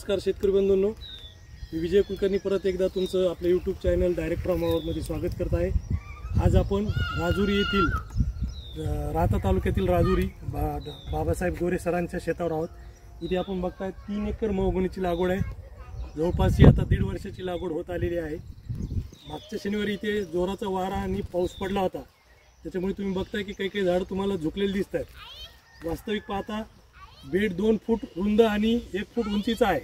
नमस्कार शेतकरी बंधूंनो, मी विजय कुलकर्णी परत एकदा तुमचं आपल्या यूट्यूब चॅनल डायरेक्ट फ्रॉम मध्ये स्वागत करत आहे। आज आपण राजुरी येथील राहता तालुक्यातील राजुरी बाबासाहेब गोरे सरांच्या शेतावर आहोत। इथे आपण बघताय 3 एकर मोहगणीची लागवड आहे। जवळपास ही आता 1.5 वर्षाची लागवड होत आलेली आहे। मागच्या शनिवारी इथे जोराचा वारा आणि पाऊस पडला होता, त्याच्यामुळे तुम्ही बघताय की काही झाड तुम्हाला झुकलेली दिसत आहेत। वास्तविक पाहता बेड 2 फूट रुंद आणि 1 फूट उंचीचा आहे,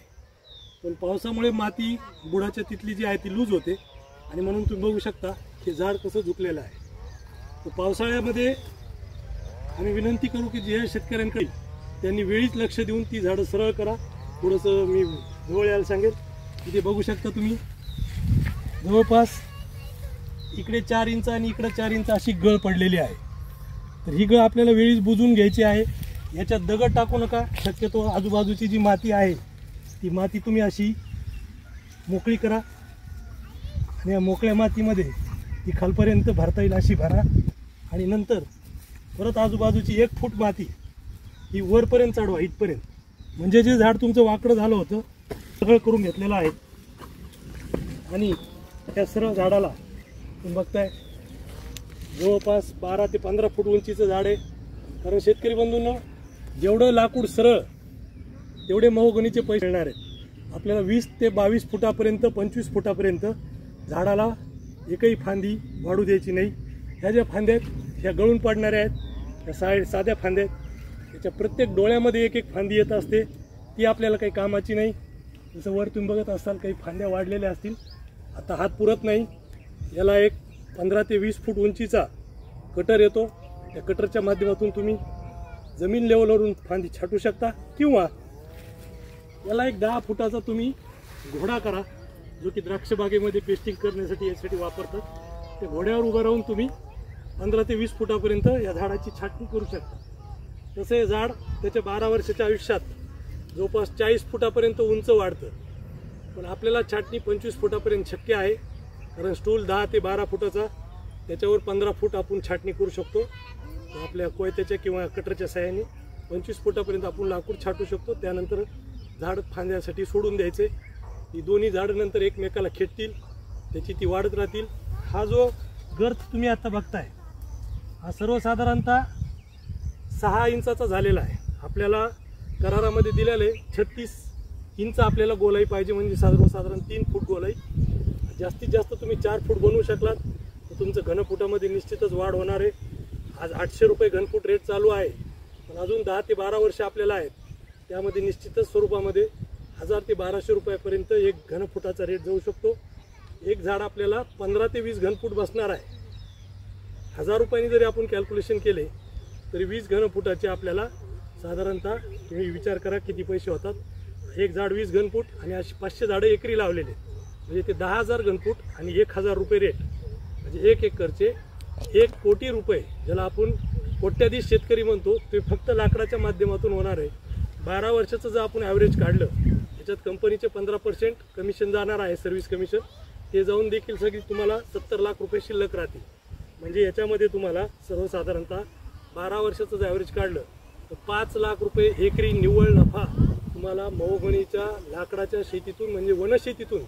पण पावसामुळे माती बुडाच्या तिथली जी आहे ती लूज होते आणि म्हणून तुम्ही बघू शकता की झाड कसं झुकलेलं आहे। तर पावसाळ्यामध्ये आम्ही विनंती करू की जे शेतकऱ्यांकडे त्यांनी वेळीच लक्ष देऊन ती झाडं सरळ करा। थोडंसं मी जवळ यायला सांगेल। इथे बघू शकता तुम्ही जवळपास इकडे 4 इंच आणि इकडे 4 इंच अशी गळ पडलेली आहे। तर ही गळ आपल्याला वेळीच बुजून घ्यायची आहे। याच्यात दगड टाकू नका, शक्यतो आजूबाजूची जी माती आहे ती माती तुम्ही अशी मोकळी करा आणि या मोकळ्या मातीमध्ये ती खालपर्यंत भरता येईल अशी भरा आणि नंतर परत आजूबाजूची 1 फूट माती ही वरपर्यंत चढवा इथपर्यंत, म्हणजे जे झाड तुमचं वाकडं झालं होतं सगळं करून घेतलेलं आहे। आणि त्या सर्व झाडाला तुम्ही बघताय जवळपास 12 ते 15 फूट उंचीचं झाड आहे। कारण शेतकरी बंधूंनो, जेवढं लाकूड सरळ तेवढे मोहगणीचे पैसे मिळणार आहेत। आपल्याला 20 ते 22 फुटापर्यंत 25 फुटापर्यंत झाडाला एकही फांदी वाढू द्यायची नाही। ह्या ज्या फांद्या आहेत ह्या गळून पडणाऱ्या आहेत, ह्या साध्या फांद्या आहेत। त्याच्या प्रत्येक डोळ्यामध्ये एक फांदी येत असते, ती आपल्याला काही कामाची नाही। जसं वर तुम्ही बघत असाल काही फांद्या वाढलेल्या असतील, आता हात पुरत नाही। याला एक 15 ते 20 फूट उंचीचा कटर येतो, त्या कटरच्या माध्यमातून तुम्ही जमीन लेवलवरून फांदी छाटू शकता किंवा याला एक 10 फुटाचा तुम्ही घोडा करा, जो की द्राक्ष बागेमध्ये पेस्टिंग करण्यासाठी यासाठी वापरतात। त्या घोड्यावर उभं राहून तुम्ही 15 ते 20 फुटापर्यंत या झाडाची छाटणी करू शकता। तसे हे झाड त्याच्या 12 वर्षाच्या आयुष्यात जवळपास 40 फुटापर्यंत उंच वाढतं, पण आपल्याला छाटणी 25 फुटापर्यंत शक्य आहे। कारण स्टूल 10 ते 12 फुटाचा, त्याच्यावर 15 फूट आपण छाटणी करू शकतो। आपल्या कोयत्याच्या किंवा कटरच्या सहाय्याने 25 फुटापर्यंत आपण लाकूड छाटू शकतो। त्यानंतर झाड फांद्यासाठी सोडून द्यायचे। ही दोन्ही झाडं नंतर एकमेकाला खेटतील, त्याची ती वाढत राहतील। हा जो गर्थ तुम्ही आता बघताय हा सर्वसाधारणतः 6 इंचाचा झालेला आहे। आपल्याला करारामध्ये दिलेले 36 इंच आपल्याला गोलाई पाहिजे, म्हणजे सर्वसाधारण 3 फूट गोलाई। जास्तीत जास्त तुम्ही 4 फूट बनवू शकलात तर तुमचं घनफुटामध्ये निश्चितच वाढ होणार आहे। आज 800 रुपये घनफूट रेट चालू आहे, पण अजून 10 ते 12 वर्ष आपल्याला आहेत, त्यामध्ये निश्चितच स्वरूपामध्ये 1000 ते 1200 रुपयापर्यंत एक घनफुटाचा रेट जाऊ शकतो। एक झाड आपल्याला 15 ते 20 घनफूट बसणार आहे। 1000 रुपयांनी जरी आपण कॅल्क्युलेशन केले तरी 20 घनफुटाचे आपल्याला साधारणतः तुम्ही विचार करा किती पैसे होतात। एक झाड 20 घनफूट आणि अशी 500 झाडं एकरी लावलेले, म्हणजे ते 10,000 घनफूट आणि 1000 रुपये रेट, म्हणजे 1 एकरचे 1 कोटी रुपये, ज्याला आपण कोट्याधीश शेतकरी म्हणतो, ते फक्त लाकडाच्या माध्यमातून होणार आहे। 12 वर्षाचं जर आपण ॲव्हरेज काढलं त्याच्यात कंपनीचे 15% कमिशन जाणार आहे, सर्व्हिस कमिशन। ते जाऊन देखील सगळी तुम्हाला 70 लाख रुपये शिल्लक राहतील। म्हणजे याच्यामध्ये तुम्हाला सर्वसाधारणतः 12 वर्षाचं जर ॲव्हरेज काढलं तर 5 लाख रुपये एकरी निव्वळ नफा तुम्हाला मोहगणीच्या लाकडाच्या शेतीतून म्हणजे वनशेतीतून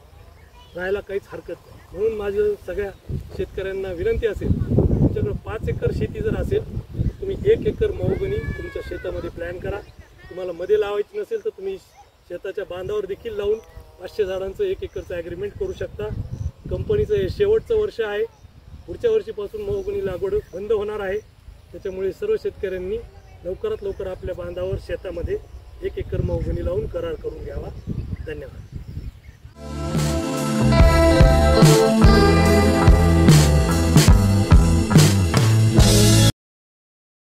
राहायला काहीच हरकत नाही। म्हणून माझं सगळ्या शेतकऱ्यांना विनंती असेल, तुमच्याकडे 5 एकर शेती जर असेल तुम्ही 1 एकर मोहगणी तुमच्या शेतामध्ये प्लॅन करा। तुम्हाला मध्ये लावायची नसेल तर तुम्ही शेताच्या बांधावर देखील लावून 500 झाडांचं 1 एकरचं ॲग्रीमेंट करू शकता। कंपनीचं हे शेवटचं वर्ष आहे, पुढच्या वर्षीपासून मोहगणी लागवड बंद होणार आहे। त्याच्यामुळे सर्व शेतकऱ्यांनी लवकरात लवकर आपल्या बांधावर शेतामध्ये 1 एकर मोहगणी लावून करार करून घ्यावा। धन्यवाद।